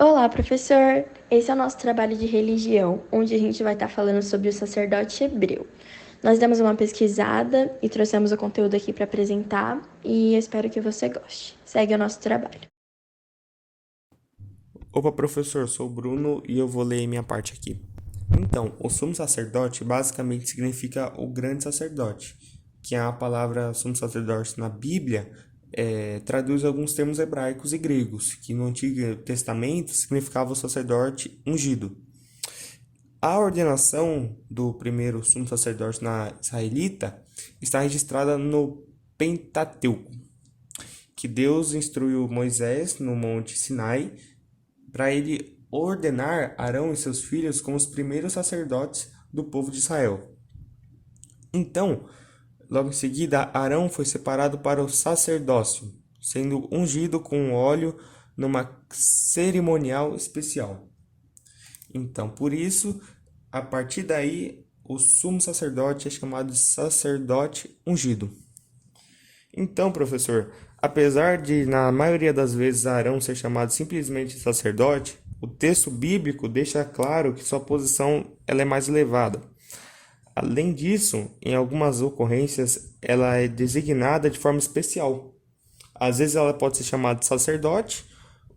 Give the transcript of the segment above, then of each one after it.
Olá, professor! Esse é o nosso trabalho de religião, onde a gente vai estar falando sobre o sacerdote hebreu. Nós demos uma pesquisada e trouxemos o conteúdo aqui para apresentar e eu espero que você goste. Segue o nosso trabalho. Opa, professor, sou o Bruno e eu vou ler minha parte aqui. Então, o sumo sacerdote basicamente significa o grande sacerdote, que a palavra sumo sacerdote na Bíblia traduz alguns termos hebraicos e gregos, que no Antigo Testamento significava o sacerdote ungido. A ordenação do primeiro sumo sacerdote na israelita está registrada no Pentateuco, que Deus instruiu Moisés no Monte Sinai para ele ordenar Arão e seus filhos como os primeiros sacerdotes do povo de Israel. Então, logo em seguida, Arão foi separado para o sacerdócio, sendo ungido com óleo numa cerimonial especial. Então, por isso, a partir daí, o sumo sacerdote é chamado de sacerdote ungido. Então, professor, apesar de na maioria das vezes Arão ser chamado simplesmente de sacerdote, o texto bíblico deixa claro que sua posição ela é mais elevada. Além disso, em algumas ocorrências, ela é designada de forma especial. Às vezes ela pode ser chamada de sacerdote,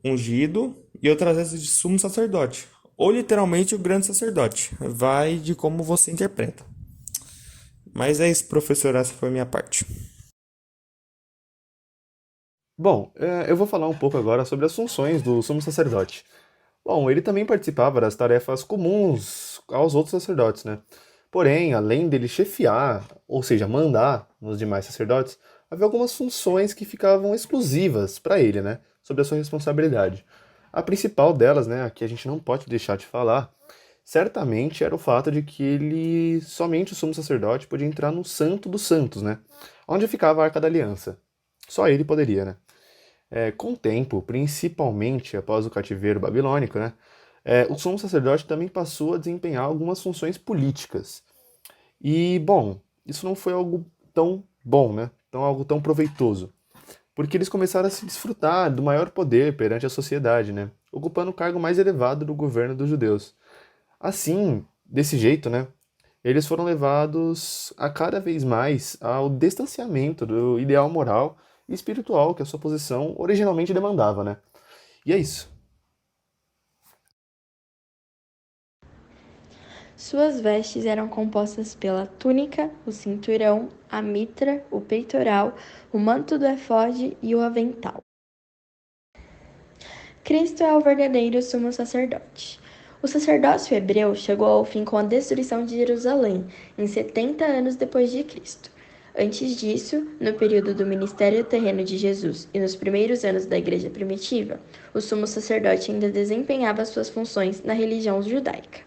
ungido, e outras vezes de sumo sacerdote, ou literalmente o grande sacerdote. Vai de como você interpreta. Mas é isso, professor, essa foi a minha parte. Bom, eu vou falar um pouco agora sobre as funções do sumo sacerdote. Bom, ele também participava das tarefas comuns aos outros sacerdotes, né? Porém, além dele chefiar, ou seja, mandar nos demais sacerdotes, havia algumas funções que ficavam exclusivas para ele, né? Sobre a sua responsabilidade. A principal delas, né, a que a gente não pode deixar de falar, certamente era o fato de que somente o sumo sacerdote podia entrar no Santo dos Santos, né? Onde ficava a Arca da Aliança. Só ele poderia, né? Com o tempo, principalmente após o cativeiro babilônico, né, o sumo sacerdote também passou a desempenhar algumas funções políticas. E, bom, isso não foi algo tão bom, né, algo tão proveitoso, porque eles começaram a se desfrutar do maior poder perante a sociedade, né, ocupando o cargo mais elevado do governo dos judeus. Assim, desse jeito, né, eles foram levados a cada vez mais ao distanciamento do ideal moral e espiritual que a sua posição originalmente demandava, né? E é isso. Suas vestes eram compostas pela túnica, o cinturão, a mitra, o peitoral, o manto do efode e o avental. Cristo é o verdadeiro sumo sacerdote. O sacerdócio hebreu chegou ao fim com a destruição de Jerusalém, em 70 anos depois de Cristo. Antes disso, no período do ministério terreno de Jesus e nos primeiros anos da igreja primitiva, o sumo sacerdote ainda desempenhava suas funções na religião judaica.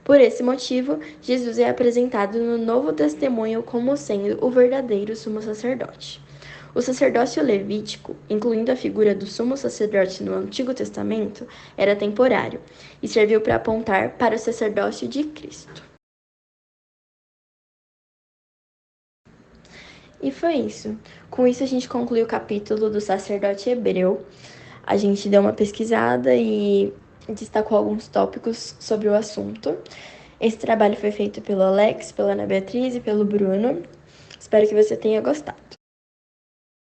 Por esse motivo, Jesus é apresentado no Novo Testemunho como sendo o verdadeiro sumo sacerdote. O sacerdócio levítico, incluindo a figura do sumo sacerdote no Antigo Testamento, era temporário e serviu para apontar para o sacerdócio de Cristo. E foi isso. Com isso, a gente conclui o capítulo do sacerdote hebreu. A gente deu uma pesquisada e destacou alguns tópicos sobre o assunto. Esse trabalho foi feito pelo Alex, pela Ana Beatriz e pelo Bruno. Espero que você tenha gostado.